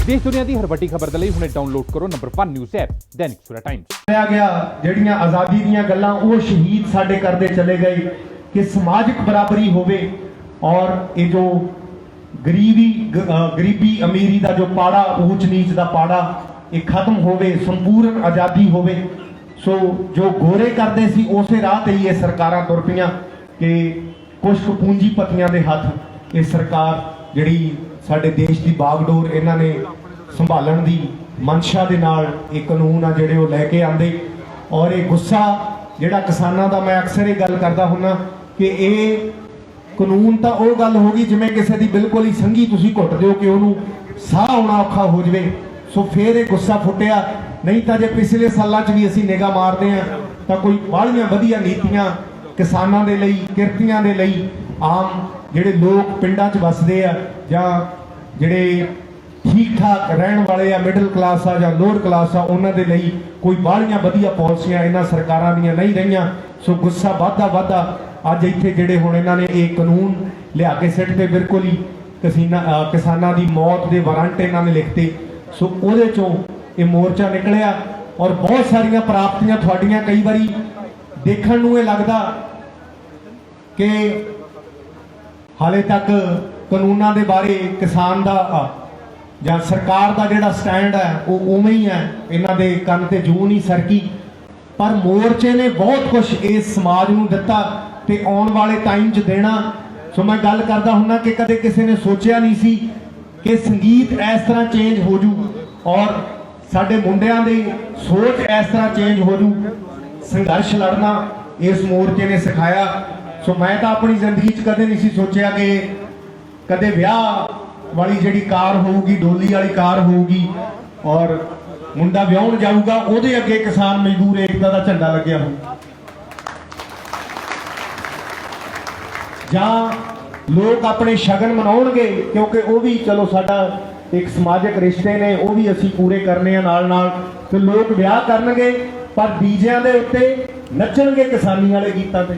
देश दुनिया की हर वड्डी खबर दे हुणे डाउनलोड करो number 1 news app Dainik Savera times. गया जड़ियां आज़ादी दीयां गल्लां वो शहीद साडे करते चले गए कि समाजिक बराबरी होवे और ये जो गरीबी अमीरी का जो पाड़ा ऊंच नीच का पाड़ा ये खत्म होवे, संपूर्ण आज़ादी होवे। सो जो गोरे करते सी उसे राह ते ही ये सरकारां तुर पईयां कि कुछ पूंजीपतियां दे हथ ये सरकार जिहड़ी साडे देश की बागडोर इन्हां ने संभालण दी मनशा दे नाल ये कानून आ जिहड़े वो लैके आंदे। और ये गुस्सा जिहड़ा किसानां दा, मैं अक्सर ये गल करदा हुन्ना कि ये कानून तो वो गल होगी जिवें किसी की बिल्कुल ही संघी तुसीं घुट दिओ कि उहनूं साह आउणा औखा हो जाए। सो फिर ये गुस्सा फुटिया, नहीं तो जे पिछले सालों च भी असीं निगाह मारते हैं तो कोई बाहलियां वधिया नीतियां किसानां दे लई, किरतियां दे लई, आम जिहड़े लोग पिंडां च वसदे आ जां जिहड़े ठीक ठाक रहण वाले आ, मिडल क्लास आ जां लोअर क्लास आ, उन्हां दे लई कोई बाहलियां वधिया पॉलिसियां इन्हां सरकारां दीयां नहीं रहीआं। सो गुस्सा वधदा अज इत्थे जिहड़े हुण इन्हां ने ये कानून लिया के सिੱਟਦੇ बिल्कुल ही किसानां दी मौत दे वारंट इन्हां ने लिखते। सो उहदे चों ये मोर्चा निकलिया और बहुत सारियां प्राप्तियां तुहाडीਆਂ कई बारी देखण नूं ये लगदा कि हाले तक कानूनां दे बारे किसान दा जां सरकार दा जिहड़ा स्टैंड है वो उवें ही है, इन्हां दे कंन ते जूं नहीं सरकी। पर मोर्चे ने बहुत कुछ इस समाज नूं दिता ते आउण वाले टाइम च देना। सो मैं गल करदा हुन्ना कि कदे किसी ने सोचिया नहीं सी कि संगीत इस तरह चेंज हो जू और साडे मुंडियां दी सोच इस तरह चेंज हो जू। संघर्ष लड़ना इस मोर्चे ने सिखाया। सो मैं तो अपनी जिंदगी च कदे नहीं सी सोचिया कि कदे विआह वाली जिहड़ी कार होगी, डोली वाली कार होगी और मुंडा विआहण जाऊगा, उहदे अगे किसान मजदूर एकता दा झंडा लग्या हो, जां लोग अपने शगन मनाउणगे क्योंकि वो भी चलो साडा एक समाजिक रिश्ते ने, वो भी असीं पूरे करने नाल नाल, ते लोग विआह करनगे पर डीजिਆਂ ਦੇ ਉੱਤੇ नचणगे किसानी वाले गीतां ते।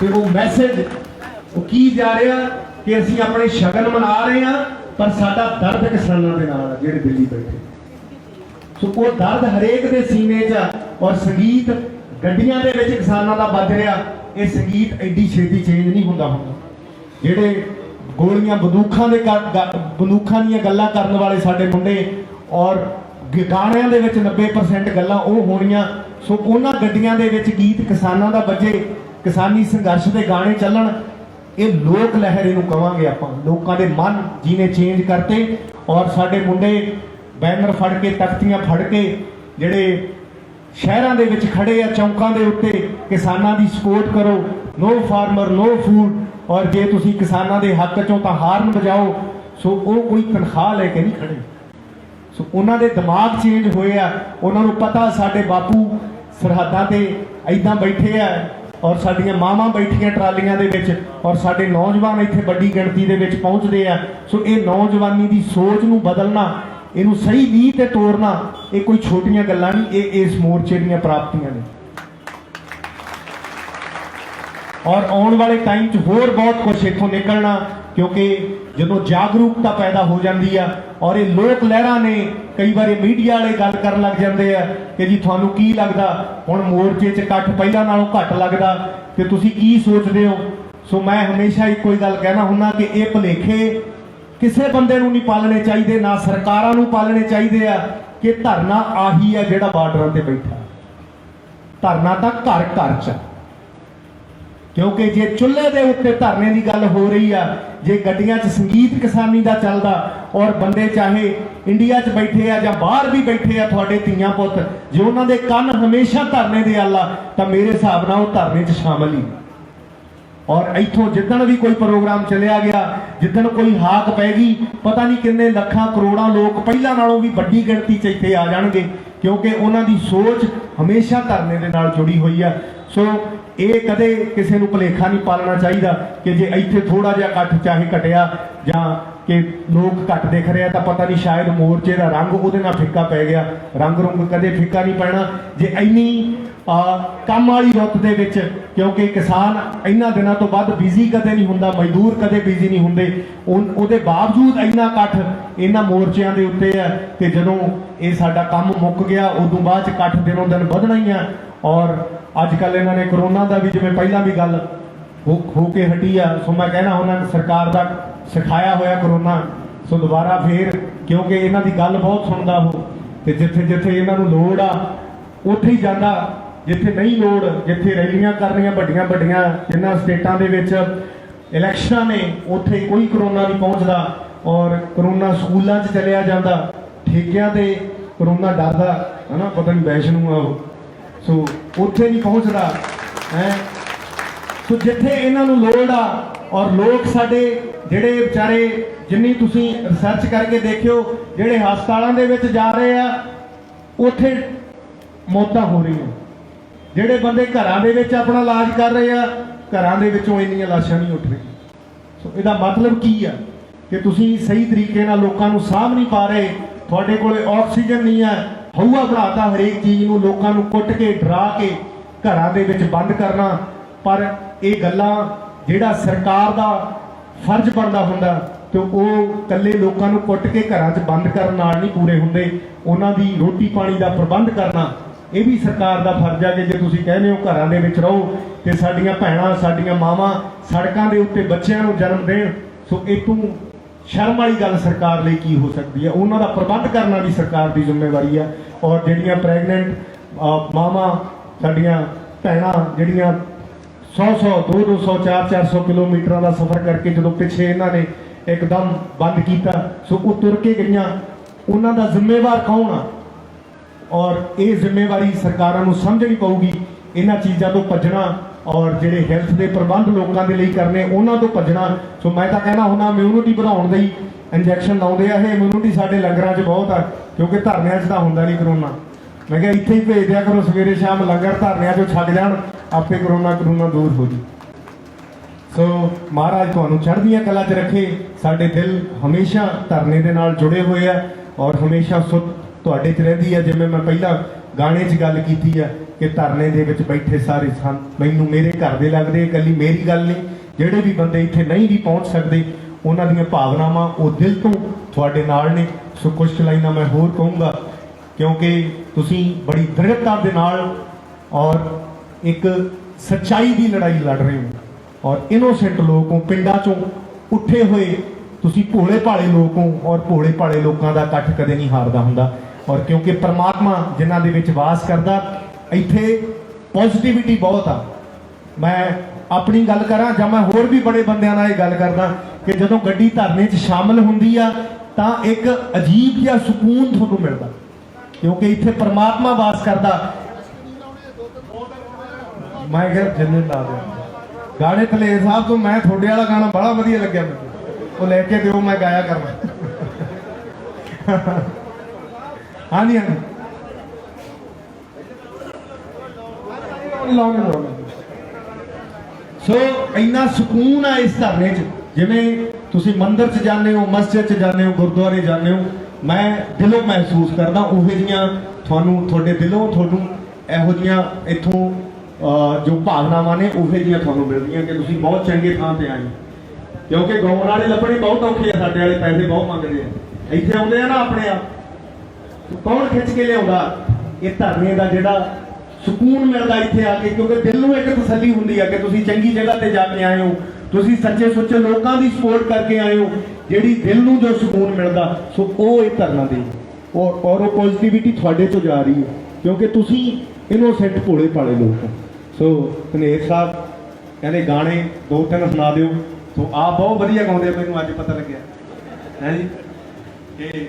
ते वो मैसेज वो की जा रहा कि असीं अपने शगन मना रहे हैं पर साडा दर्द किसानां दे नाल जिहड़े दिल्ली बैठे। सो वो दर्द हरेक दे सीने च और संगीत गड्डियां दे विच किसानां दा बज रहा। ये संगीत एडी छेती चेंज नहीं हुंदा जिहड़े गोलियां बंदूखां दीयां गल्लां करन वाले साडे मुंडे और गाणियां दे विच 90% गल्लां वो होणीਆਂ। सो उन्हां गड्डियां दे विच गीत किसानां दा बजे, किसानी संघर्ष के गाने चलन, ये लोक लहर इहनूं कहांगे आपां। लोकां दे मन जिने चेंज करते और साडे मुंडे बैनर फड़ के, तख्तियां फड़ के जिहड़े शहरां दे विच खड़े आ चौंकां दे उत्ते किसानां दी सपोर्ट करो, नो फार्मर नो फूड, और जे तुसीं किसानां दे हक चों तां हाਰਨ बजाओ। सो वो कोई तनख्वाह लैके नहीं खड़े। सो उन्हां दे दिमाग चेंज होए आ, उन्हां नूं पता साडे बापू सरहदां ते ऐदां बैठे आ और साडियां मावां बैठियां ट्रालियां दे विच और साडे नौजवान इत्थे वड्डी गिणती दे विच पहुंचदे आ। सो ये नौजवानी दी सोच नूं बदलना, इनू सही नीह ते तोड़ना, ये कोई छोटियां गल्लां नहीं, ये इस मोर्चे दीयां प्राप्तियां ने। और आने वाले टाइम च होर बहुत कुछ इत्थों निकलना क्योंकि जो जागरूकता पैदा हो जाती है और ये लोक लहरां ने कई बार मीडिया वाले गल कर लग जाते हैं कि जी थानू की लगता हुण मोर्चे च इकट्ठ पहलां नालों घट लगदा ते तुसीं की सोचदे हो। सो मैं हमेशा एक कोई गल कहना हुन्ना कि ये भुलेखे किसी बंदे नूं नहीं पालने चाहिए, ना सरकारां नूं पालने चाहिए आ कि धरना आही है जिहड़ा बार्डरां ते बैठा। धरना तां घर घर च, क्योंकि जे चुल्हे के उत्ते धरने की गल हो रही है, जे गड्डियां च संगीत किसानी का चलता और बंदे चाहे इंडिया च बैठे आ जां बाहर भी बैठे आ, तुहाडे धीआं पुत्त जे उन्हां दे कंन हमेशा धरने दे आला तां मेरे हिसाब नाल वो धरने च शामिल ही। और इत्थों जिद्दण भी कोई प्रोग्राम चलिया गया, जिद्दण कोई हाक पैगी, पता नहीं किन्ने लखां करोड़ां लोग पहलां नालों भी वड्डी गिणती च इत्थे आ जाणगे क्योंकि उन्हां दी सोच हमेशा धरने दे नाल जुड़ी हुई है। सो ये कदे किसी नूं भुलेखा नहीं पालना चाहिए कि जे इत्थे थोड़ा जिहा इकट्ठ चाहे घटिया जां ਕਿ ਲੋਕ ਘੱਟ ਦਿਖ ਰਹੇ ਆ ਤਾਂ ਪਤਾ ਨਹੀਂ ਸ਼ਾਇਦ ਮੋਰਚੇ ਦਾ ਰੰਗ ਉਹਦੇ ਨਾਲ ਫਿੱਕਾ ਪੈ ਗਿਆ। ਰੰਗ ਰੁੰਗ ਕਦੇ ਫਿੱਕਾ ਨਹੀਂ ਪੈਣਾ ਜੇ ਇੰਨੀ ਕੰਮ ਵਾਲੀ ਰੁੱਤ ਦੇ ਵਿੱਚ, ਕਿਉਂਕਿ ਕਿਸਾਨ ਇਹਨਾਂ ਦਿਨਾਂ ਤੋਂ ਵੱਧ ਬਿਜ਼ੀ ਕਦੇ ਨਹੀਂ ਹੁੰਦਾ, ਮਜ਼ਦੂਰ ਕਦੇ ਬਿਜ਼ੀ ਨਹੀਂ ਹੁੰਦੇ। ਉਹਦੇ ਬਾਵਜੂਦ ਇੰਨਾ ਇਕੱਠ ਇਹਨਾਂ ਮੋਰਚਿਆਂ ਦੇ ਉੱਤੇ ਹੈ ਕਿ ਜਦੋਂ ਇਹ ਸਾਡਾ ਕੰਮ ਮੁੱਕ ਗਿਆ ਉਦੋਂ ਬਾਅਦ 'ਚ ਇਕੱਠ ਦਿਨੋਂ ਦਿਨ ਵਧਣਾ ਹੀ ਆ। ਔਰ ਅੱਜ ਕੱਲ੍ਹ ਇਹਨਾਂ ਨੇ ਕਰੋਨਾ ਦਾ ਵੀ, ਜਿਵੇਂ ਪਹਿਲਾਂ ਵੀ ਗੱਲ ਹੋ ਕੇ ਹਟੀ ਆ, ਸੋ ਮੈਂ ਕਹਿਣਾ ਉਹਨਾਂ ਨੇ ਸਰਕਾਰ ਦਾ ਸਿਖਾਇਆ ਹੋਇਆ ਕਰੋਨਾ, ਸੋ ਦੁਬਾਰਾ ਫੇਰ, ਕਿਉਂਕਿ ਇਹਨਾਂ ਦੀ ਗੱਲ ਬਹੁਤ ਸੁਣਦਾ ਉਹ, ਤੇ ਜਿੱਥੇ ਜਿੱਥੇ ਇਹਨਾਂ ਨੂੰ ਲੋੜ ਆ ਉੱਥੇ ਹੀ ਜਾਂਦਾ, ਜਿੱਥੇ ਨਹੀਂ ਲੋੜ, ਜਿੱਥੇ ਰੈਲੀਆਂ ਕਰਨੀਆਂ ਵੱਡੀਆਂ ਵੱਡੀਆਂ ਜਿਨ੍ਹਾਂ ਸਟੇਟਾਂ ਦੇ ਵਿੱਚ ਇਲੈਕਸ਼ਨਾਂ ਨੇ, ਉੱਥੇ ਕੋਈ ਕਰੋਨਾ ਨਹੀਂ ਪਹੁੰਚਦਾ। ਔਰ ਕਰੋਨਾ ਸਕੂਲਾਂ 'ਚ ਚਲਿਆ ਜਾਂਦਾ, ਠੇਕਿਆਂ ਤੇ ਕਰੋਨਾ ਡਰਦਾ ਹੈ ਨਾ, ਪਤਾ ਨਹੀਂ ਵੈਸ਼ਨੂੰ ਆ ਉਹ, ਸੋ ਉੱਥੇ ਨਹੀਂ ਪਹੁੰਚਦਾ ਹੈ। ਸੋ ਜਿੱਥੇ ਇਹਨਾਂ ਨੂੰ ਲੋੜ ਆ, ਔਰ ਲੋਕ ਸਾਡੇ ਜਿਹੜੇ ਵਿਚਾਰੇ, ਜਿੰਨੀ ਤੁਸੀਂ ਰਿਸਰਚ ਕਰਕੇ ਦੇਖਿਓ, ਜਿਹੜੇ ਹਸਪਤਾਲਾਂ ਦੇ ਵਿੱਚ ਜਾ ਰਹੇ ਆ ਉੱਥੇ ਮੌਤਾਂ ਹੋ ਰਹੀਆਂ। ਜਿਹੜੇ ਬੰਦੇ ਘਰਾਂ ਦੇ ਵਿੱਚ ਆਪਣਾ ਇਲਾਜ ਕਰ ਰਹੇ ਆ, ਘਰਾਂ ਦੇ ਵਿੱਚੋਂ ਇੰਨੀਆਂ ਲਾਸ਼ਾਂ ਨਹੀਂ ਉੱਠ ਰਹੀਆਂ। ਸੋ ਇਹਦਾ ਮਤਲਬ ਕੀ ਆ ਕਿ ਤੁਸੀਂ ਸਹੀ ਤਰੀਕੇ ਨਾਲ ਲੋਕਾਂ ਨੂੰ ਸਾਂਭ ਨਹੀਂ ਪਾ ਰਹੇ, ਤੁਹਾਡੇ ਕੋਲੇ ਆਕਸੀਜਨ ਨਹੀਂ ਹੈ, ਹਊਆ ਬਣਾਤਾ ਹਰੇਕ ਚੀਜ਼ ਨੂੰ, ਲੋਕਾਂ ਨੂੰ ਕੁੱਟ ਕੇ ਡਰਾ ਕੇ ਘਰਾਂ ਦੇ ਵਿੱਚ ਬੰਦ ਕਰਨਾ। ਪਰ ਇਹ ਗੱਲਾਂ ਜਿਹੜਾ ਸਰਕਾਰ ਦਾ ਫਰਜ਼ ਬਣਦਾ ਹੁੰਦਾ, ਤੇ ਉਹ ਇਕੱਲੇ ਲੋਕਾਂ ਨੂੰ ਕੁੱਟ ਕੇ ਘਰਾਂ 'ਚ ਬੰਦ ਕਰਨ ਨਾਲ ਨਹੀਂ ਪੂਰੇ ਹੁੰਦੇ। ਉਹਨਾਂ ਦੀ ਰੋਟੀ ਪਾਣੀ ਦਾ ਪ੍ਰਬੰਧ ਕਰਨਾ ਇਹ ਵੀ ਸਰਕਾਰ ਦਾ ਫਰਜ਼ ਹੈ। ਕਿ ਜੇ ਤੁਸੀਂ ਕਹਿੰਦੇ ਹੋ ਘਰਾਂ ਦੇ ਵਿੱਚ ਰਹੋ ਤੇ ਸਾਡੀਆਂ ਭੈਣਾਂ, ਸਾਡੀਆਂ ਮਾਵਾਂ ਸੜਕਾਂ ਦੇ ਉੱਤੇ ਬੱਚਿਆਂ ਨੂੰ ਜਨਮ ਦੇਣ, ਸੋ ਇਹ ਤੋਂ ਸ਼ਰਮ ਵਾਲੀ ਗੱਲ ਸਰਕਾਰ ਲਈ ਕੀ ਹੋ ਸਕਦੀ ਹੈ। ਉਹਨਾਂ ਦਾ ਪ੍ਰਬੰਧ ਕਰਨਾ ਵੀ ਸਰਕਾਰ ਦੀ ਜ਼ਿੰਮੇਵਾਰੀ ਹੈ। ਔਰ ਜਿਹੜੀਆਂ ਪ੍ਰੈਗਨੈਂਟ ਮਾਵਾਂ, ਸਾਡੀਆਂ ਭੈਣਾਂ ਜਿਹੜੀਆਂ 100-100, 200-200, 400-400 ਕਿਲੋਮੀਟਰਾਂ ਦਾ ਸਫ਼ਰ ਕਰਕੇ ਜਦੋਂ ਪਿੱਛੇ ਇਹਨਾਂ ਨੇ ਇੱਕਦਮ ਬੰਦ ਕੀਤਾ, ਸੋ ਉਹ ਤੁਰ ਕੇ ਗਈਆਂ, ਉਹਨਾਂ ਦਾ ਜ਼ਿੰਮੇਵਾਰ ਕੌਣ ਆ? ਔਰ ਇਹ ਜ਼ਿੰਮੇਵਾਰੀ ਸਰਕਾਰਾਂ ਨੂੰ ਸਮਝਣੀ ਪਊਗੀ। ਇਹਨਾਂ ਚੀਜ਼ਾਂ ਤੋਂ ਭੱਜਣਾ ਔਰ ਜਿਹੜੇ ਹੈਲਥ ਦੇ ਪ੍ਰਬੰਧ ਲੋਕਾਂ ਦੇ ਲਈ ਕਰਨੇ, ਉਹਨਾਂ ਤੋਂ ਭੱਜਣਾ। ਸੋ ਮੈਂ ਤਾਂ ਕਹਿਣਾ ਹੁੰਦਾ ਇਮਿਊਨਿਟੀ ਵਧਾਉਣ ਲਈ ਇੰਜੈਕਸ਼ਨ ਲਾਉਂਦੇ ਆ, ਇਹ ਇਮਿਊਨਿਟੀ ਸਾਡੇ ਲੰਗਰਾਂ 'ਚ ਬਹੁਤ ਆ, ਕਿਉਂਕਿ ਧਰਨਿਆਂ 'ਚ ਤਾਂ ਹੁੰਦਾ ਨਹੀਂ ਕਰੋਨਾ। ਮੈਂ ਕਿਹਾ ਇੱਥੇ ਹੀ ਭੇਜ ਦਿਆ ਕਰੋ, ਸਵੇਰੇ ਸ਼ਾਮ ਲੰਗਰ ਧਰਨਿਆਂ 'ਚੋਂ ਛੱਡ ਜਾਣ, ਆਪੇ ਕਰੋਨਾ ਦੂਰ ਹੋ ਜੂ। ਸੋ ਮਹਾਰਾਜ ਤੁਹਾਨੂੰ ਚੜ੍ਹਦੀਆਂ ਕਲਾ 'ਚ ਰੱਖੇ। ਸਾਡੇ ਦਿਲ ਹਮੇਸ਼ਾ ਧਰਨੇ ਦੇ ਨਾਲ ਜੁੜੇ ਹੋਏ ਆ ਔਰ ਹਮੇਸ਼ਾ ਸੁੱਧ ਤੁਹਾਡੇ 'ਚ ਰਹਿੰਦੀ ਹੈ। ਜਿਵੇਂ ਮੈਂ ਪਹਿਲਾਂ ਗਾਣੇ 'ਚ ਗੱਲ ਕੀਤੀ ਆ ਕਿ ਧਰਨੇ ਦੇ ਵਿੱਚ ਬੈਠੇ ਸਾਰੇ ਮੈਨੂੰ ਮੇਰੇ ਘਰ ਦੇ ਲੱਗਦੇ। ਇਕੱਲੀ ਮੇਰੀ ਗੱਲ ਨਹੀਂ, ਜਿਹੜੇ ਵੀ ਬੰਦੇ ਇੱਥੇ ਨਹੀਂ ਵੀ ਪਹੁੰਚ ਸਕਦੇ, ਉਹਨਾਂ ਦੀਆਂ ਭਾਵਨਾਵਾਂ ਉਹ ਦਿਲ ਤੋਂ ਤੁਹਾਡੇ ਨਾਲ ਨੇ। ਸੋ ਕੁਝ ਲਾਈਨਾਂ ਮੈਂ ਹੋਰ ਕਹੂੰਗਾ, ਕਿਉਂਕਿ ਤੁਸੀਂ ਬੜੀ ਦ੍ਰਿੜਤਾ ਦੇ ਨਾਲ ਔਰ ਇੱਕ ਸੱਚਾਈ ਦੀ ਲੜਾਈ ਲੜ ਰਹੇ ਹੋ ਔਰ ਇਨੋਸੈਂਟ ਲੋਕ ਹੋ, ਪਿੰਡਾਂ 'ਚੋਂ ਉੱਠੇ ਹੋਏ ਤੁਸੀਂ ਭੋਲੇ ਭਾਲੇ ਲੋਕ ਹੋ। ਔਰ ਭੋਲੇ ਭਾਲੇ ਲੋਕਾਂ ਦਾ ਇਕੱਠ ਕਦੇ ਨਹੀਂ ਹਾਰਦਾ ਹੁੰਦਾ। ਔਰ ਕਿਉਂਕਿ ਪਰਮਾਤਮਾ ਜਿਨ੍ਹਾਂ ਦੇ ਵਿੱਚ ਵਾਸ ਕਰਦਾ, ਇੱਥੇ ਪੋਜ਼ਿਟਿਵਿਟੀ ਬਹੁਤ ਆ। ਮੈਂ ਆਪਣੀ ਗੱਲ ਕਰਾਂ ਜਾਂ ਮੈਂ ਹੋਰ ਵੀ ਬੜੇ ਬੰਦਿਆਂ ਨਾਲ ਇਹ ਗੱਲ ਕਰਦਾ ਕਿ ਜਦੋਂ ਗੱਡੀ ਧਰਨੇ 'ਚ ਸ਼ਾਮਲ ਹੁੰਦੀ ਆ ਤਾਂ ਇੱਕ ਅਜੀਬ ਜਿਹਾ ਸਕੂਨ ਤੁਹਾਨੂੰ ਮਿਲਦਾ, ਕਿਉਂਕਿ ਇੱਥੇ ਪਰਮਾਤਮਾ ਵਾਸ ਕਰਦਾ। ਮੈਂ ਕਿਹਾ ਜਿੰਨੇ ਲਾ ਦਿਓ ਗਾਣੇ ਤਲੇਰ ਸਾਹਿਬ ਤੋਂ, ਮੈਂ ਤੁਹਾਡੇ ਵਾਲਾ ਗਾਣਾ ਬੜਾ ਵਧੀਆ ਲੱਗਿਆ ਮੈਨੂੰ, ਉਹ ਲੈ ਕੇ ਦਿਓ, ਮੈਂ ਗਾਇਆ ਕਰਨਾ। ਹਾਂਜੀ ਹਾਂਜੀ ਸੋ ਇੰਨਾ ਸਕੂਨ ਆ ਇਸ ਧਰਨੇ 'ਚ। ਜਿਵੇਂ ਤੁਸੀਂ ਮੰਦਿਰ 'ਚ ਜਾਂਦੇ ਹੋ, ਮਸਜਿਦ 'ਚ ਜਾਂਦੇ ਹੋ, ਗੁਰਦੁਆਰੇ ਜਾਂਦੇ ਹੋ, ਮੈਂ ਦਿਲੋਂ ਮਹਿਸੂਸ ਕਰਦਾ ਉਹੋ ਜਿਹੀਆਂ ਤੁਹਾਡੇ ਦਿਲੋਂ ਤੁਹਾਨੂੰ ਇਹੋ ਜਿਹੀਆਂ ਇੱਥੋਂ ਜੋ ਭਾਵਨਾਵਾਂ ਨੇ ਉਹੋ ਜਿਹੀਆਂ ਤੁਹਾਨੂੰ ਮਿਲਦੀਆਂ ਕਿ ਤੁਸੀਂ ਬਹੁਤ ਚੰਗੇ ਥਾਂ ਤੇ ਆਏ। ਕਿਉਂਕਿ ਗਾਉਣ ਵਾਲੇ ਲੱਭਣੇ ਬਹੁਤ ਔਖੇ ਆ, ਸਾਡੇ ਵਾਲੇ ਪੈਸੇ ਬਹੁਤ ਮੰਗਦੇ ਆ। ਇੱਥੇ ਆਉਂਦੇ ਆ ਨਾ ਆਪਣੇ ਆਪ, ਕੌਣ ਖਿੱਚ ਕੇ ਲਿਆਉਂਦਾ? ਇਹ ਧਰਨੇ ਦਾ ਜਿਹੜਾ ਸਕੂਨ ਮਿਲਦਾ ਇੱਥੇ ਆ ਕੇ, ਕਿਉਂਕਿ ਦਿਲ ਨੂੰ ਇੱਕ ਤਸੱਲੀ ਹੁੰਦੀ ਆ ਕਿ ਤੁਸੀਂ ਚੰਗੀ ਜਗ੍ਹਾ ਤੇ ਜਾ ਕੇ ਆਏ ਹੋ, ਤੁਸੀਂ ਸੱਚੇ ਸੁੱਚੇ ਲੋਕਾਂ ਦੀ ਸਪੋਰਟ ਕਰਕੇ ਆਏ ਹੋ, ਜਿਹੜੀ ਦਿਲ ਨੂੰ ਜੋ ਸਕੂਨ ਮਿਲਦਾ, ਸੋ ਉਹ ਇਹ ਧਰਨਾ ਦੇ ਔਰ ਉਹ ਪੋਜ਼ਿਟਿਵਿਟੀ ਤੁਹਾਡੇ ਤੋਂ ਜਾ ਰਹੀ ਹੈ, ਕਿਉਂਕਿ ਤੁਸੀਂ ਇਨੋਸੈਂਟ ਭੋਲੇ ਭਾਲੇ ਲੋਕ ਹੋ। ਸੋ ਧਨੇਰ ਸਾਹਿਬ ਕਹਿੰਦੇ ਗਾਣੇ 2-3 ਸੁਣਾ ਦਿਓ। ਸੋ ਆਪ ਬਹੁਤ ਵਧੀਆ ਗਾਉਂਦੇ ਆ, ਮੈਨੂੰ ਅੱਜ ਪਤਾ ਲੱਗਿਆ ਹੈ ਜੀ। ਕਿ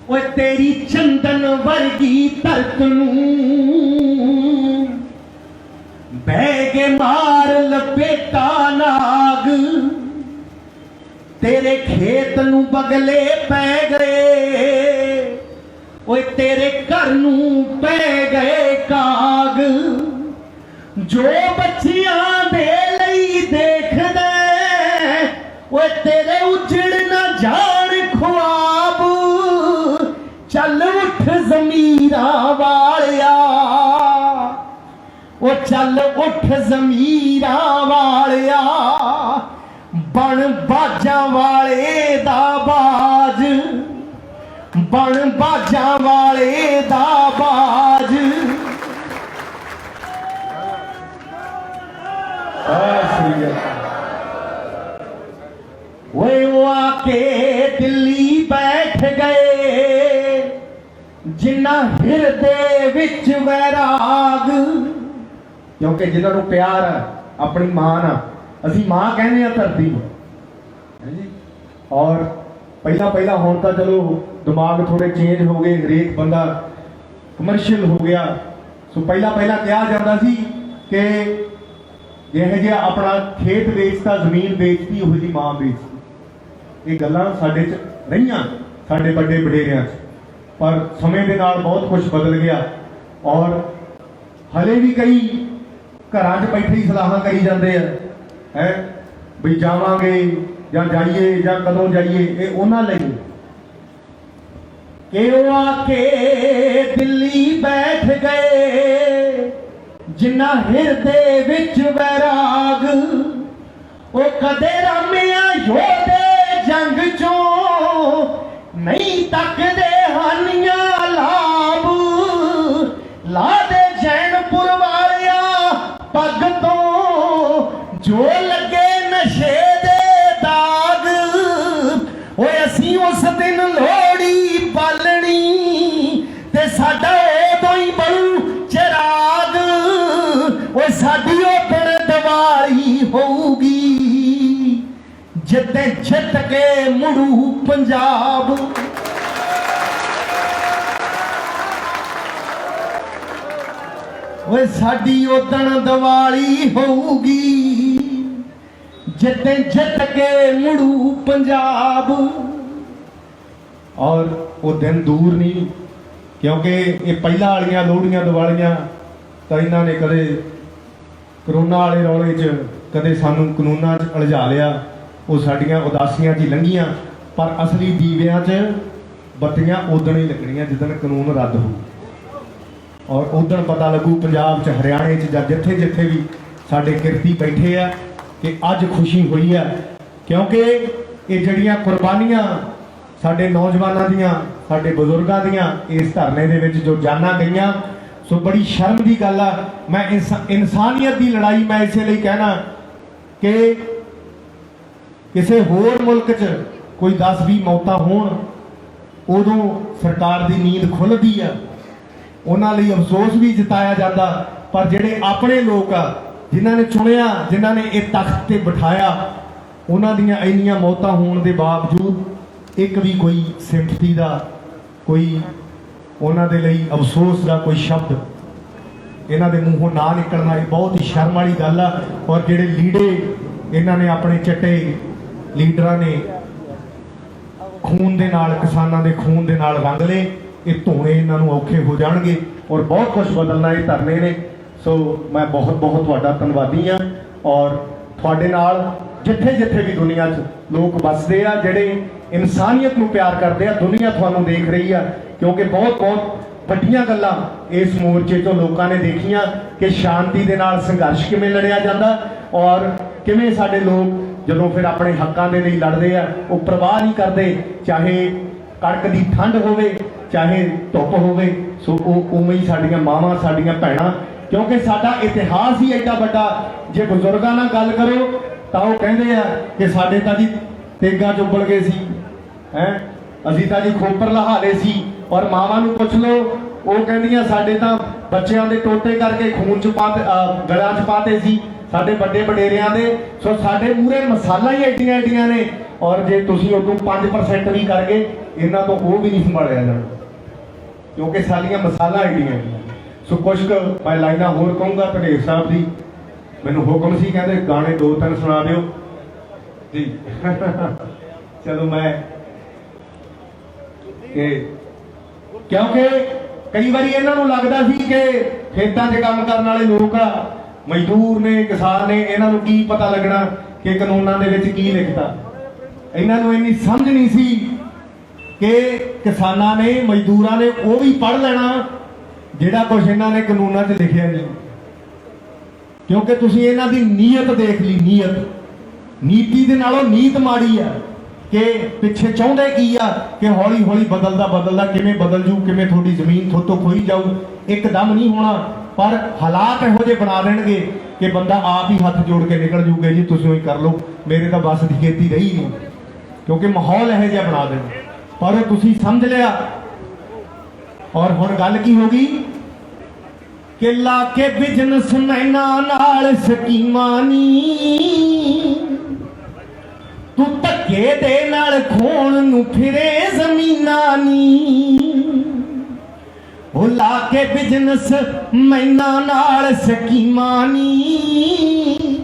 ਓਏ ਤੇਰੀ ਚੰਦਨ ਵਰਗੀ ਧਰਤ ਨੂੰ ਬਹਿ ਕੇ ਮਾਰ ਲਪੇਟਾ ਨਾਗ, ਤੇਰੇ ਖੇਤ ਨੂੰ ਬਗਲੇ ਪੈ ਗਏ, ਓਏ ਤੇਰੇ ਘਰ ਨੂੰ ਪੈ ਗਏ ਕਾਗ, ਜੋ ਬੱਚਿਆਂ ਦੇ ਲਈ ਦੇਖਦੇ ओए तेरे उजड़ ना जान ख्वाब, चल उठ ज़मीरा वालिया, ओ चल उठ ज़मीरा वालिया, बन बाजा वाले दा बाज, बन बाजा वाले दा बाज। वो आके दिल्ली बैठ गए, जिन्ना हिरदे विच वैराग, क्योंकि जिन्होंने प्यार है अपनी मां ना, असी मां कहने हैं धरती को, और पहला पहला हुण तां चलो दिमाग थोड़े चेंज हो गए, हरेक बंदा कमर्शियल हो गया। सो पहला पहला कहा जाता सी कि जिह जिहा अपना खेत बेचता, जमीन बेचती, उहो जी मां बेचती। ये गल्लां साडे च रहीआं, साडे बड़े वडेरिਆਂ च, पर समय के नाल बहुत कुछ बदल गया। और हले भी कई घरां च बैठे ही सलाहां करी जाते हैं भी जावांगे ਜਾਂ जाइए ਜਾਂ कदों जाइए, ये उन्हां लई कि वो आके दिल्ली बैठ गए, जिन्ना हिरदे विच वैराग, वो कदे रामिया योधे जंग चों नहीं तकदे हानियां लाभ, ला दे जैनपुर वालिया पग तो जो लगे नशे दे दाग। ओए असी उस दिन लोड़ी बालनी ते साडा उदों ही बनू चिराग। ओए साडी उधर दिवाली होगी जिते जित के मुड़ू पंजाब। ओए साडी उदण दिवाली होगी जिते जित के मुड़ू पंजाब। और वो दिन दूर नहीं, क्योंकि ये पहला वालियां लोहड़ियां दिवालियां तो इन्हों ने कदे करोना वाले रौले च, कदे सानू कानूनां च उलझा लिया, वो साडियां उदासियां च लंघियां। पर असली दीवियां च बत्तियां उदण ही लगणियां जिदन कानून रद्द हो, और उदण पता लगू पंजाब च, हरियाणे च, जां जिथे जिथे भी साडे किरती बैठे आ कि अज खुशी हुई है। क्योंकि ये जड़ियां कुर्बानियां साडे नौजवानों दियां, साडे बजुर्गों दियां इस धरने दे विच जो जाना गईयां, सो बड़ी शर्म की गल आ। मैं इंसानियत की लड़ाई मैं इसे लिए कहना कि किसी होर मुल्क च कोई 10-20 मौतां होण, उदों सरकार की नींद खुलदी है, उन्हां लई अफसोस भी जताया जाता। पर जिहड़े अपने लोग आ, जिन्हां ने चुनिया, जिन्हां ने इह तख्त ते बिठाया, उन्हां दियां इन्नियां मौतां होण दे बावजूद एक भी कोई सिंपथी दा, कोई उन्हां दे लई अफसोस दा कोई शब्द इन्हां दे मूंहों ना निकलना, ये बहुत ही शर्म वाली गल आ। और जिहड़े लीडे इन्हां ने अपने चिट्टे लीडरां ने खून दे नाल, किसानां दे खून दे नाल रंग ले, ये धोने इन्हां नूं औखे हो जाणगे और बहुत कुछ बदलना ये धरने ने। सो मैं बहुत बहुत तुहाडा धन्नवादी हाँ। और तुहाडे नाल जिथे जिथे भी दुनिया च लोग बसते आ, जिहड़े इंसानियत नूं प्यार करते हैं, दुनिया तुहानूं देख रही है। क्योंकि बहुत बहुत वड्डियां गल्लां इस मोर्चे तो लोगों ने देखियां कि शांति दे नाल संघर्ष किवें लड़िया जाता, और किवें साडे लोग जदों फिर अपने हक्कां दे लई लड़दे आ, वो परवाह नहीं करते, चाहे कड़क दी ठंड होवे, चाहे धुप होवे। सो उवें ही साडियां मावां, साडियां भैणां, क्योंकि साडा इतिहास ही एडा वड्डा। जे बजुर्गां नाल गल करो तो वो कहते हैं कि साडे तां जी तेगा चुब्बल गए सी, हैं असीं तां जी खोपर लहा लए सी। और मावां नूं पुछ लो, वो कहंदियां साडे तां बच्चियां दे टोटे करके खून च पाते, गलां च पाते सी साडे वड्डे वडेरियां दे। सो साडे मूहरे मसाला ही एडियां एडियां ने, और जे तुसीं उदों 5% भी कर गए, इन्हां तो वो भी नहीं संभालिया जाना, क्योंकि साडियां मसाला एडियां। सो कुछ मैं लाइनां होर कहूँगा। धनेर साहब जी मैनूं हुक्म सी, कहते गाने 2-3 सुना दिओ जी। चलो मैं क्योंकि कई बार इन्हों लगता सी कि खेतों से काम करने वाले लोग आ, मजदूर ने, किसान ने, इन्हों की पता लगना कि कानूनों के विच की लिखता। ਇਹਨਾਂ ਨੂੰ ਇੰਨੀ ਸਮਝ ਨਹੀਂ ਸੀ ਕਿ ਕਿਸਾਨਾਂ ਨੇ ਮਜ਼ਦੂਰਾਂ ਨੇ ਉਹ ਵੀ ਪੜ੍ਹ ਲੈਣਾ ਜਿਹੜਾ ਕੁਝ ਇਹਨਾਂ ਨੇ ਕਾਨੂੰਨਾਂ 'ਚ ਲਿਖਿਆ ਨਹੀਂ, ਕਿਉਂਕਿ ਤੁਸੀਂ ਇਹਨਾਂ ਦੀ ਨੀਅਤ ਦੇਖ ਲਈ। ਨੀਤੀ ਦੇ ਨਾਲੋਂ ਨੀਤ ਮਾੜੀ ਆ ਕਿ ਪਿੱਛੇ ਚਾਹੁੰਦੇ ਕੀ ਆ ਕਿ ਹੌਲੀ ਹੌਲੀ ਬਦਲਦਾ ਕਿਵੇਂ ਬਦਲ ਜੂ, ਕਿਵੇਂ ਤੁਹਾਡੀ ਜ਼ਮੀਨ ਥੋਤੋਂ ਖੋਈ ਜਾਊ। ਇੱਕਦਮ ਨਹੀਂ ਹੋਣਾ, ਪਰ ਹਾਲਾਤ ਇਹੋ ਜਿਹੇ ਬਣਾ ਦੇਣਗੇ ਕਿ ਬੰਦਾ ਆਪ ਹੀ ਹੱਥ ਜੋੜ ਕੇ ਨਿਕਲ ਜੂਗੇ, ਜੀ ਤੁਸੀਂ ਹੀ ਕਰ ਲਓ, ਮੇਰੇ ਤਾਂ ਬਸ ਦੀ ਖੇਤੀ ਰਹੀ ਨਹੀਂ, ਕਿਉਂਕਿ ਮਾਹੌਲ ਇਹੋ ਜਿਹਾ ਬਣਾ ਦੇਣ। ਪਰ ਤੁਸੀਂ ਸਮਝ ਲਿਆ। ਔਰ ਹੁਣ ਗੱਲ ਕੀ ਹੋ ਗਈ ਕਿ ਲਾ ਕੇ ਬਿਜ਼ਨਸ ਮੈਨਾਂ ਨਾਲ ਸਕੀਮਾਂ ਨੀ, ਤੂੰ ਧੱਕੇ ਦੇ ਨਾਲ ਖੋਣ ਨੂੰ ਫਿਰੇ ਜ਼ਮੀਨਾਂ ਨੀ। ਉਹ ਲਾ ਕੇ ਬਿਜ਼ਨਸ ਮੈਨਾਂ ਨਾਲ ਸਕੀਮਾਂ ਨੀ,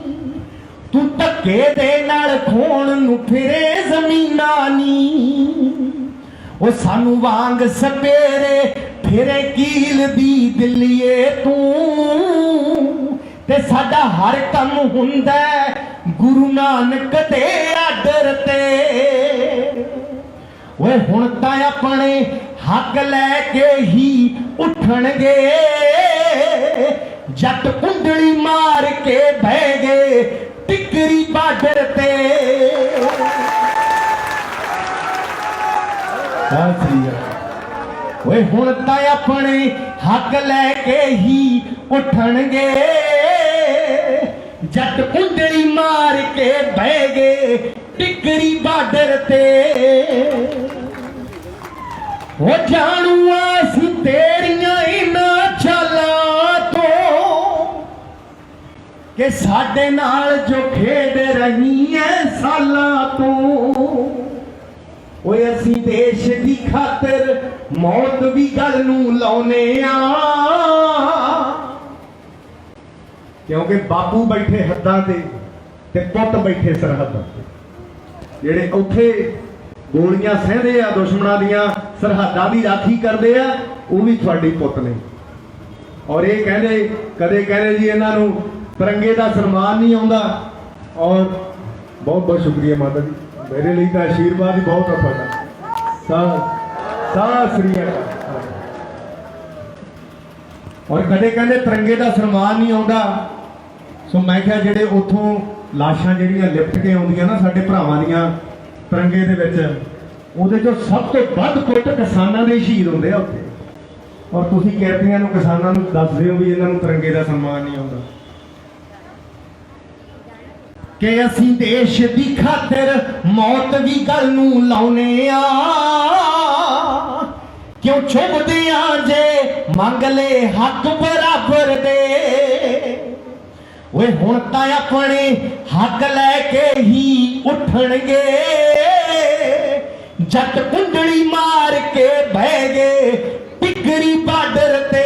ਤੂੰ ਧੱਕੇ ਦੇ ਨਾਲ ਖੋਣ ਨੂੰ ਫਿਰੇ ਜ਼ਮੀਨਾਂ ਨੀ। ਉਹ ਸਾਨੂੰ ਵਾਂਗ ਸਪੇਰੇ ਫਿਰੇ ਕੀਲ ਦੀ ਦਿੱਲੀਏ ਤੂੰ, ਤੇ ਸਾਡਾ ਹਰ ਕੰਮ ਹੁੰਦਾ ਗੁਰੂ ਨਾਨਕ ਦੇ ਆਰਡਰ ਤੇ। ਓਏ ਹੁਣ ਤਾਂ ਆਪਣੇ ਹੱਕ ਲੈ ਕੇ ਹੀ ਉੱਠਣਗੇ, ਜੱਟ ਕੁੰਡਲੀ ਮਾਰ ਕੇ ਬਹਿ ਗਏ ਟਿਕਰੀ ਬਾਰਡਰ ਤੇ। ਓਏ ਹੁਣ ਤਾਂ ਆਪਣੇ ਹੱਕ ਲੈ ਕੇ ਹੀ ਉੱਠਣਗੇ, ਜੱਟ ਕੁੰਡਲੀ ਮਾਰ ਕੇ ਬਹਿ ਗਏ ਟਿਕਰੀ ਬਾਰਡਰ ਤੇ। ਉਹ ਜਾਣੂ ਅਸੀਂ ਤੇਰੀਆਂ ਇਹਨਾਂ ਚਾਲਾਂ ਤੋਂ ਕਿ ਸਾਡੇ ਨਾਲ ਜੋ ਖੇਡ ਰਹੀ ਐ ਸਾਲਾਂ ਤੋਂ। ਓਏ ਅਸੀਂ ਦੇਸ਼ ਦੀ ਖਾਤਰ ਮੌਤ ਵੀ ਗੱਲ ਨੂੰ ਲਾਉਨੇ ਆ, ਕਿਉਂਕਿ ਬਾਪੂ ਬੈਠੇ ਹੱਦਾਂ ਤੇ ਪੁੱਤ ਬੈਠੇ ਸਰਹੱਦਾਂ ਤੇ। ਜਿਹੜੇ ਉੱਥੇ ਗੋਲੀਆਂ ਸਹਿੰਦੇ ਆ ਦੁਸ਼ਮਣਾਂ ਦੀਆਂ, ਸਰਹੱਦਾਂ ਦੀ ਰਾਖੀ ਕਰਦੇ ਆ, ਉਹ ਵੀ ਤੁਹਾਡੇ ਪੁੱਤ ਨੇ। ਔਰ ਇਹ ਕਹਿੰਦੇ ਕਦੇ ਕਹਿੰਦੇ ਜੀ ਇਹਨਾਂ ਨੂੰ ਤਿਰੰਗੇ ਦਾ ਸਨਮਾਨ ਨਹੀਂ ਆਉਂਦਾ। ਔਰ ਬਹੁਤ ਬਹੁਤ ਸ਼ੁਕਰੀਆ ਮਾਤਾ ਜੀ, ਮੇਰੇ ਲਈ ਤਾਂ ਆਸ਼ੀਰਵਾਦ ਹੀ ਬਹੁਤ ਆ ਤੁਹਾਡਾ। ਸਤਿ ਸ੍ਰੀ ਅਕਾਲ। ਔਰ ਕਦੇ ਕਹਿੰਦੇ ਤਿਰੰਗੇ ਦਾ ਸਨਮਾਨ ਨਹੀਂ ਆਉਂਦਾ। ਸੋ ਮੈਂ ਕਿਹਾ ਜਿਹੜੇ ਉੱਥੋਂ ਲਾਸ਼ਾਂ ਜਿਹੜੀਆਂ ਲਿਪਟ ਕੇ ਆਉਂਦੀਆਂ ਨਾ ਸਾਡੇ ਭਰਾਵਾਂ ਦੀਆਂ ਤਿਰੰਗੇ ਦੇ ਵਿੱਚ, ਉਹਦੇ ਚੋਂ ਸਭ ਤੋਂ ਵੱਧ ਕੁੱਟ ਕਿਸਾਨਾਂ ਦੇ ਸ਼ਹੀਦ ਹੁੰਦੇ ਆ ਉੱਥੇ। ਔਰ ਤੁਸੀਂ ਕਿਰਤੀਆਂ ਨੂੰ ਕਿਸਾਨਾਂ ਨੂੰ ਦੱਸਦੇ ਹੋ ਵੀ ਇਹਨਾਂ ਨੂੰ ਤਿਰੰਗੇ ਦਾ ਸਨਮਾਨ ਨਹੀਂ ਆਉਂਦਾ। ਕਿ ਅਸੀਂ ਦੇਸ਼ ਦੀ ਖਾਤਰ ਮੌਤ ਵੀ ਗੱਲ ਨੂੰ ਲਾਉਨੇ ਆ, ਕਿਉਂ ਚੁੱਭਦੇ ਆ ਜੇ ਮੰਗ ਲੈ ਹੱਕ ਬਰਾਬਰ ਦੇ। ਓਏ ਹੁਣ ਤਾਂ ਆਪਣੇ ਹੱਕ ਲੈ ਕੇ ਹੀ ਉੱਠਣਗੇ, ਜੱਟ ਕੁੰਡਲੀ ਮਾਰ ਕੇ ਬਹਿ ਗਏ ਟਿਕਰੀ ਬਾਰਡਰ ਤੇ।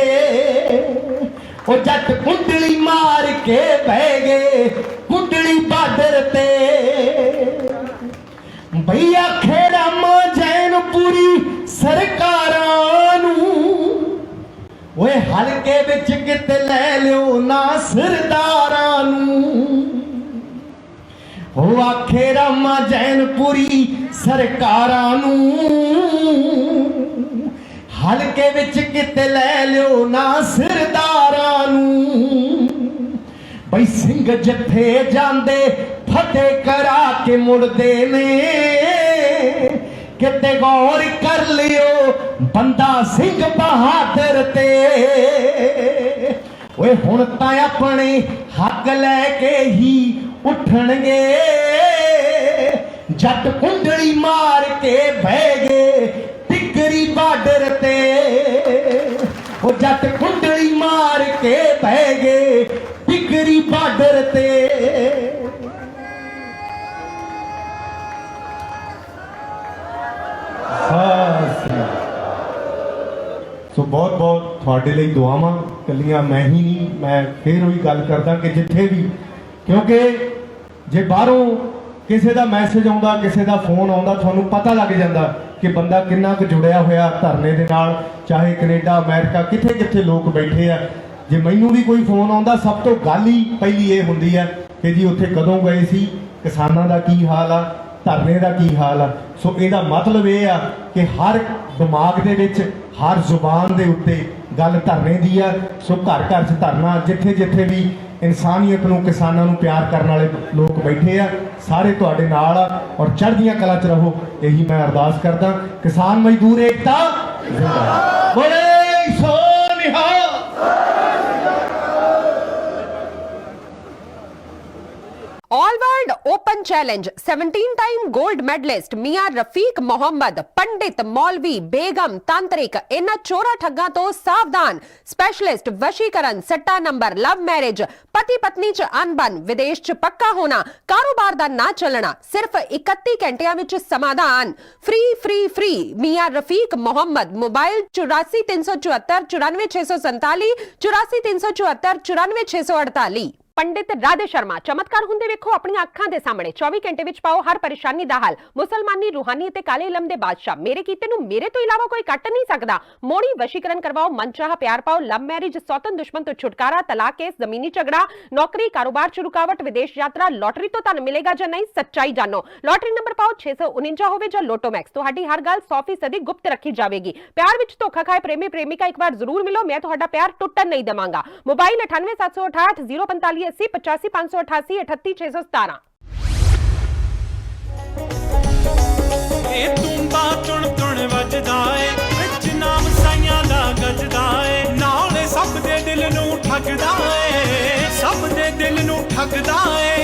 ਉਹ ਜੱਟ ਕੁੰਡਲੀ ਮਾਰ ਕੇ ਬਹਿ ਗਏ ਕੁੰਡਲੀ ਬਾਰਡਰ ਤੇ। ਬਈ ਆਖੇ ਰਾਮਾ ਜੈਨਪੁਰੀ ਸਰਕਾਰਾਂ ਨੂੰ, ਓਏ ਹਲਕੇ ਵਿੱਚ ਕਿਤੇ ਲੈ ਲਿਓ ਨਾ ਸਰਦਾਰਾਂ ਨੂੰ। ਉਹ ਆਖੇ ਰਾਮਾ ਜੈਨਪੁਰੀ ਸਰਕਾਰਾਂ ਨੂੰ, ਹਲਕੇ ਵਿੱਚ ਕਿਤੇ ਲੈ ਲਿਓ ਨਾ ਸਰਦਾਰਾਂ ਨੂੰ। ਬਈ ਸਿੰਘ ਜਿੱਥੇ ਜਾਂਦੇ ਫਤਿਹ ਕਰਾ ਕੇ ਮੁੜਦੇ ਨੇ, ਕਿਤੇ ਗੌਰ ਕਰ ਲਿਓ ਬੰਦਾ ਸਿੰਘ ਬਹਾਦਰ ਤੇ। ਓਏ ਹੁਣ ਤਾਂ ਆਪਣੇ ਹੱਕ ਲੈ ਕੇ ਹੀ ਉੱਠਣਗੇ, ਜੱਟ ਕੁੰਡਲੀ ਮਾਰ ਕੇ ਬਹਿ ਗਏ ਟਿਕਰੀ ਬਾਰਡਰ ਤੇ। ਉਹ ਜੱਟ ਕੁੰਡਲੀ ਮਾਰ ਕੇ ਬਹਿ ਗਏ ਟਿਕਰੀ ਬਾਰਡਰ ਤੇ। ਸੋ ਬਹੁਤ ਬਹੁਤ ਤੁਹਾਡੇ ਲਈ ਦੁਆਵਾਂ, ਕੱਲੀਆਂ ਮੈਂ ਹੀ ਨਹੀਂ, ਮੈਂ ਫੇਰ ਉਹੀ ਗੱਲ ਕਰਦਾ ਕਿ ਜਿੱਥੇ ਵੀ, ਕਿਉਂਕਿ ਜੇ ਬਾਹਰੋਂ ਕਿਸੇ ਦਾ ਮੈਸੇਜ ਆਉਂਦਾ, ਕਿਸੇ ਦਾ ਫੋਨ ਆਉਂਦਾ, ਤੁਹਾਨੂੰ ਪਤਾ ਲੱਗ ਜਾਂਦਾ ਕਿ ਬੰਦਾ ਕਿੰਨਾ ਕੁ ਜੁੜਿਆ ਹੋਇਆ ਧਰਨੇ ਦੇ ਨਾਲ, ਚਾਹੇ ਕੈਨੇਡਾ ਅਮਰੀਕਾ ਕਿੱਥੇ ਕਿੱਥੇ ਲੋਕ ਬੈਠੇ ਆ। ਜੇ ਮੈਨੂੰ ਵੀ ਕੋਈ ਫੋਨ ਆਉਂਦਾ, ਸਭ ਤੋਂ ਗੱਲ ਹੀ ਪਹਿਲੀ ਇਹ ਹੁੰਦੀ ਹੈ ਕਿ ਜੀ ਉੱਥੇ ਕਦੋਂ ਗਏ ਸੀ, ਕਿਸਾਨਾਂ ਦਾ ਕੀ ਹਾਲ ਆ, ਧਰਨੇ ਦਾ ਕੀ ਹਾਲ ਆ। ਸੋ ਇਹਦਾ ਮਤਲਬ ਇਹ ਆ ਕਿ ਹਰ ਦਿਮਾਗ ਦੇ ਵਿੱਚ ਹਰ ਜ਼ੁਬਾਨ ਦੇ ਉੱਤੇ ਗੱਲ ਧਰਨੇ ਦੀ ਆ। ਸੋ ਘਰ ਘਰ 'ਚ ਧਰਨਾ, ਜਿੱਥੇ ਜਿੱਥੇ ਵੀ ਇਨਸਾਨੀਅਤ ਨੂੰ, ਕਿਸਾਨਾਂ ਨੂੰ ਪਿਆਰ ਕਰਨ ਵਾਲੇ ਲੋਕ ਬੈਠੇ ਆ, ਸਾਰੇ ਤੁਹਾਡੇ ਨਾਲ ਆ ਔਰ ਚੜ੍ਹਦੀਆਂ ਕਲਾ 'ਚ ਰਹੋ, ਇਹੀ ਮੈਂ ਅਰਦਾਸ ਕਰਦਾ। ਕਿਸਾਨ ਮਜ਼ਦੂਰ ਏਕਤਾ ਜ਼ਿੰਦਾਬਾਦ, ਬੋਲੇ ਸੋ ਨਿਹਾਲ। All world open challenge 17 time gold medalist मियां रफीक मोहम्मद, पंडित, मौलवी, बेगम, तांत्रिक, इन चोरा ठग्गां तो सावधान। स्पेशलिस्ट वशीकरण, सट्टा नंबर, लव मैरिज, पति पत्नी च अनबन, विदेश च पक्का होना, कारोबार दा ना चलना, सिर्फ 31 घंटियां विच समाधान। फ्री फ्री फ्री मियां रफीक मोहम्मद। मोबाइल 84 374 94 647 84 374 94 648। पंडित राधे शर्मा, चमत्कार हुंदे वेखो अपनी अखां दे सामने। 24 घंटे विच पाओ हर परेशानी दा हल। मुसलमानी, रूहानी ते काले इलम दे बादशाह, मेरे कीते नूं मेरे तो इलावा कोई कट नहीं सकदा। मोड़ी वशीकरण करवाओ, मनचाह प्यार पाओ, लव मैरिज, सौतन दुश्मन तो छुटकारा, तलाक केस, जमीनी झगड़ा, नौकरी, कारोबार च रुकावट, विदेश यात्रा, लॉटरी तो धन मिलेगा जां नहीं, सच्चाई जानो। लॉटरी नंबर पाओ 649 होवे जां लोटो मैक्स, तुहाडी हर गल 100% गुप्त रखी जावेगी। प्यार विच धोखा खाए प्रेमी प्रेमिका एक बार जरूर मिलो, मैं तुहाडा प्यार टुटन नहीं देवांगा। मोबाइल 98 768 045 80 85 588 38 617। ਇਹ ਤੂੰਬਾ ਤੁਣ ਤੁਣ ਵੱਜਦਾ ਏ, ਵਿੱਚ ਨਾਮ ਸਾਈਆਂ ਦਾ ਗੱਜਦਾ ਏ, ਨਾਲੇ ਸਭ ਦੇ ਦਿਲ ਨੂੰ ਠੱਗਦਾ ਏ, ਸਭ ਦੇ ਦਿਲ ਨੂੰ ਠੱਗਦਾ ਏ।